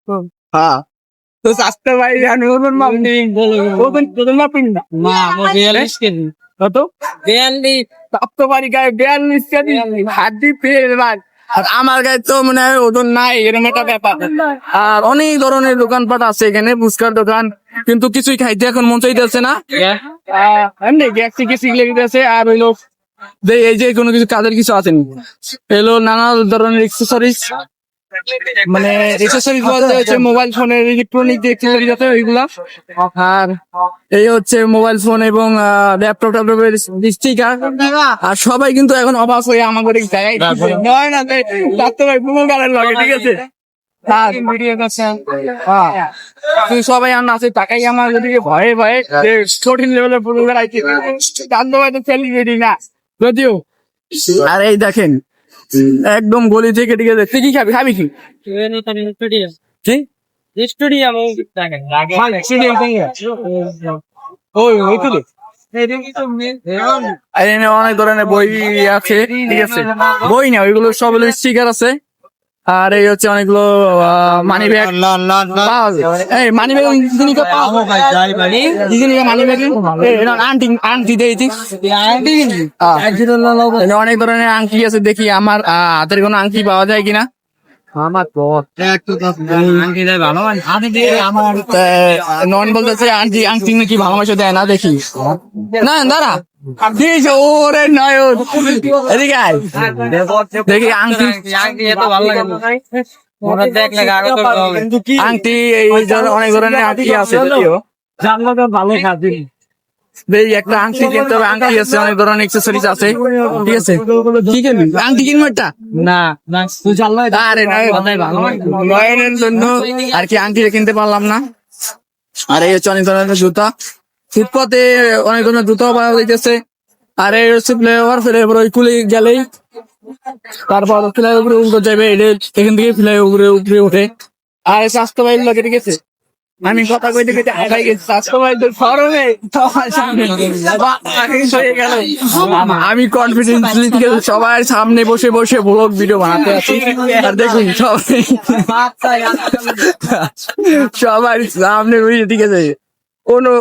हाँ तो सस्ते भाई ओजन मापनी ओजन मापिन ना वो 42 কেজি কত 42 সপ্ত বাড়ি গায়ে 42 কেজি হাড্ডি পেয়ে ভাই আর আমার গায়ে তো মনে হয় ওজন নাই এরকম একটা ব্যাপার আর অনেক ধরনের দোকানপাট আছে এখানে ফুচকার দোকান কিন্তু কিছুই খাইতে এখন মন চাইতেছে না এমনি গ্যাস কিছু লেগেছে আর হইলো এই যে কোনো কিছু কাজের কিছু আসেনি এলো নানা ধরনের এক্সেসরিজ মানে এক্সেসরিজ বলতে হচ্ছে মোবাইল ফোনের ইলেকট্রনিক যে এক্সেসরিজ আছে ওইগুলা আর এই হচ্ছে মোবাইল ফোন এবং ল্যাপটপ ট্যাপটপের স্টিকার আর সবাই কিন্তু এখন অবাক হয়ে আমাদের জায়গায় নয় না ডাক্তার ভাই পুরো গাড়ির লাগে ঠিক আছে তুই সবাই আর নাচে টাকাই আমার ওদিকে ভয়ে ভয়ে যে কঠিন লেভেলের পুরো গাড়াইছে ডাক্তার ভাই তো সেলিব্রিটি না যদিও আর এই দেখেন একদম গলি থেকে ঠিক আছে তুই কি খাবি খাবি কি স্টুডিয়াম ওই ওই তো অনেক ধরনের বই আছে ঠিক আছে বই না ওইগুলো সব হলো স্টিকার আছে আর এই হচ্ছে অনেকগুলো মানি ব্যাগ এই মানি ব্যাগ মানি ব্যাগ আংটি আংটি দিয়েছি অনেক ধরনের আংটি আছে দেখি আমার হাতের কোনো আংটি পাওয়া যায় কিনা নন বলতেছে আংটি আংটি নাকি ভালোবাসা দেয় না দেখি না দাঁড়া ওরে নয় এদিকে দেখি আংটি আংটি এই অনেক ধরনের আংটি আছে ভালো খাবি একটা আংটি কিনতে হবে আংটি আছে অনেক ধরনের এক্সেসরিজ আছে ঠিক আছে কি কিনবি আংটি কিনবো একটা না আরে নয়নের জন্য আর কি আংটি কিনতে পারলাম না আর এই হচ্ছে অনেক ধরনের জুতা ফুটপাতে অনেক ধরনের জুতাও পাওয়া যাইতেছে আর এই হচ্ছে ফ্লাইওভার ফ্লাইওভার ওই কুলে গেলেই তারপর ফ্লাইওভারে উল্টো যাবে এখান থেকে ফ্লাইওভারে উপরে ওঠে আর স্বাস্থ্য বাহিনী লাগে ঠিক আছে আমি কথা কইতে কইতে আগাই গেছি স্বাস্থ্য বাহিনীর ফরমে আমি কনফিডেন্সলি সবার সামনে বসে বসে ব্লগ ভিডিও বানাতে আছি আর দেখুন সবার সামনে রয়েছে ঠিক আছে কোনো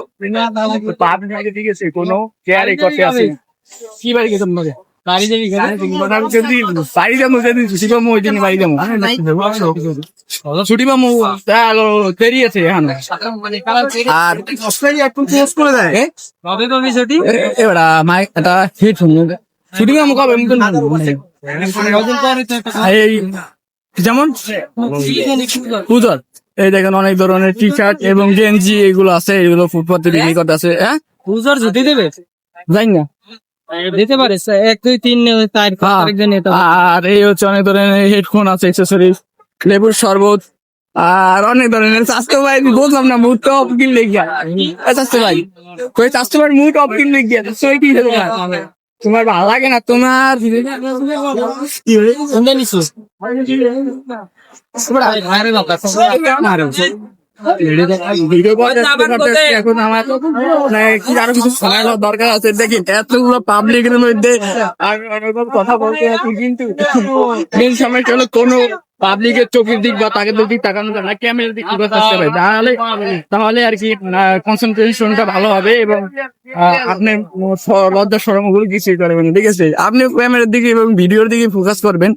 ঠিক আছে কোনো কেয়ারে করতে আছে কি বাড়ি গেছে বাড়ি যাবি বাড়ি যাবো ছুটি পাবো ওই দিন বাড়ি যাবো ছুটি পাবো দেরি আছে এখন আর এবার একটা হেডফোন ছুটি পাবো কবে যেমন পুজোর এই দেখেন অনেক ধরনের টি শার্ট এবং গেঞ্জি এগুলো আছে এগুলো ফুটপাতে বিক্রি করতে আছে হ্যাঁ পুজোর ছুটি দেবে জানি না দিতে পারে 1 2 3 4 আর এই হচ্ছে অনেক ধরনের হেডফোন আছে এক্সেসরিজ লেবুর শরবত আর অনেক ধরনের স্বাস্থ্য ভাই বললাম না মুড টপ কিনলে গিয়া স্বাস্থ্য ভাই কই স্বাস্থ্য ভাই মুড টপ কিনলে গিয়া সই কি তোমার ভালো লাগে না তোমার এখন আমার আরো কিছু সময় দরকার আছে দেখি এতগুলো পাবলিকের মধ্যে কথা বলতে আছি কিন্তু মেন সমস্যা হলো কোনো পাবলিকের চোখের দিক বা তাকে দিক তাকানো যায় না ক্যামেরার দিক থাকতে হবে তাহলে আর কি কনসেন্ট্রেশনটা ভালো হবে এবং আপনি লজ্জা শরম গুলো কিছুই করবেন ঠিক আছে আপনি ক্যামেরার দিকে এবং ভিডিওর দিকে ফোকাস করবেন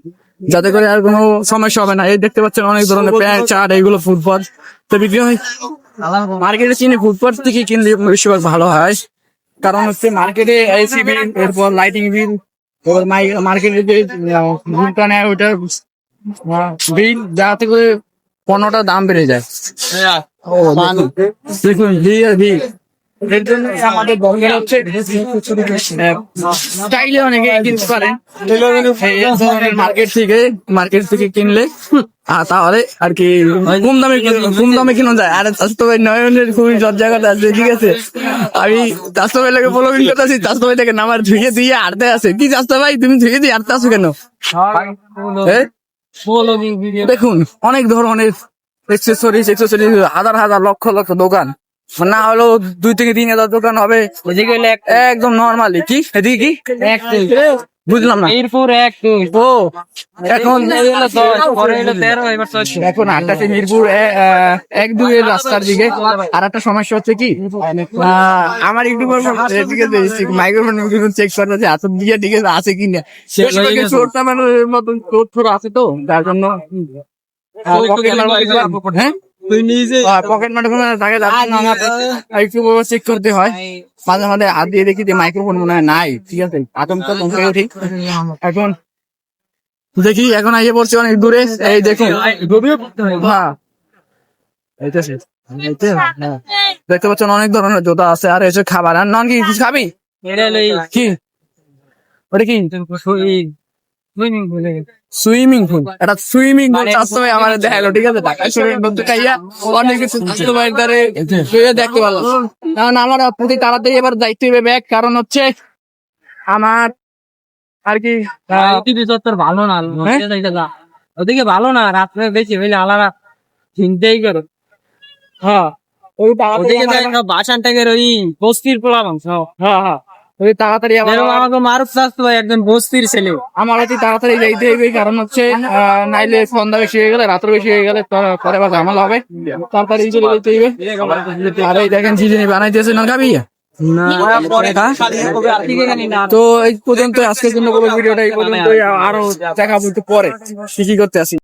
যাতে করে আর কোনো সমস্যা হবে না এই দেখতে পাচ্ছেন অনেক ধরনের প্যান্ট চার্ট এইগুলো ফুটপাত তো বিক্রি হয় মার্কেটে চিনি ফুটপাত থেকে কিনলে বেশিরভাগ ভালো হয় কারণ হচ্ছে মার্কেটে এসি বিল এরপর লাইটিং বিল এবার মার্কেটে যে বিলটা নেয় ওইটার বিল যাতে করে পণ্যটার দাম বেড়ে যায় দেখুন বিল এর জন্য আমাদের দরকার হচ্ছে চাইলে অনেকে কিনতে পারেন মার্কেট থেকে কিনলে তাহলে আর কি কম দামে কিনা যায় আর স্বাস্থ্য ভাই নয়নের খুবই জায়গাটা আছে ঠিক আছে আমি স্বাস্থ্য ভাই লাগে বলো কিন্তু স্বাস্থ্য ভাই থেকে নামার ধুয়ে দিয়ে আড়তে আছে কি স্বাস্থ্য ভাই তুমি ধুয়ে দিয়ে আড়তে আছো কেন দেখুন অনেক ধরনের এক্সেসরিজ হাজার হাজার লক্ষ লক্ষ দোকান না হলেও 2 থেকে 3 হাজার দোকান হবে একদম নর্মালি কি এদিকে কি বুঝলাম না। মিরপুর 1 2 ও এখন এই হলো 10 পরে হলো 13 এবার 14 এখন আটটাতে মিরপুর 1-2 এর রাস্তার দিকে। আর একটা সমস্যা হচ্ছে কি, আমার একটু মাইক্রোফোন চেক করতে আছে হাতের দিকে ঠিক আছে আছে কিনা, চোর নামানোর মতন চোর আছে তো যার জন্য হ্যাঁ তুই নিজে পকেট মাঠে থাকে একটু চেক করতে হয়। মাঝে মাঝে হাত দিয়ে দেখি যে মাইক্রোফোন মনে হয় নাই, ঠিক আছে আতঙ্ক ঠিক। এখন দেখি এখন আইয়ে পড়ছে অনেক দূরে, এই দেখুন হ্যাঁ এইটাছে দেখতে পাচ্ছেন অনেক ধরনের জুতা আছে আর এসে খাবার। আর নন কি কিছু খাবি এটা হলো কি ওটা কি সুইমিং পুলে সুইমিং পুল, এটা সুইমিং পুল বাস্তবে আমার দেখালো ঠিক আছে। ঢাকা শহরের মধ্যে খাইয়া অনেক কিছু বাস্তবায়িতারে শুয়ে দেখতে পারলাম। কারণ আমার প্রতি তাড়াতাড়ি এবার দায়িত্ব হবে ব্যাগ, কারণ হচ্ছে আমার আর কি টিভি চত্বর ভালো না ওদিকে ভালো না, রাত্রে বেশি হইলে আলাদা চিন্তাই করো। হ্যাঁ ওই তাড়াতাড়ি ওদিকে বাসান টাকের ওই বস্তির পোলা মাংস হ্যাঁ হ্যাঁ ওই তাড়াতাড়ি আমাকে মারুফ চাস্তো ভাই একজন বস্তির ছেলে, আমার অতি তাড়াতাড়ি যাইতে হবে, কারণ হচ্ছে নাইলে সন্ধ্যা বেশি হয়ে গেলে রাত্র বেশি হয়ে গেলে পরে আবার ঝামেলা হবে। তাড়াতাড়ি চলে যেতে হবে। আর এই দেখেন জিনিস বানাইতেছে না খাবি। তো এই পর্যন্ত আজকের জন্য ভিডিওটা এই পর্যন্ত, আরো দেখাবো একটু পরে কি কি করতে আসি।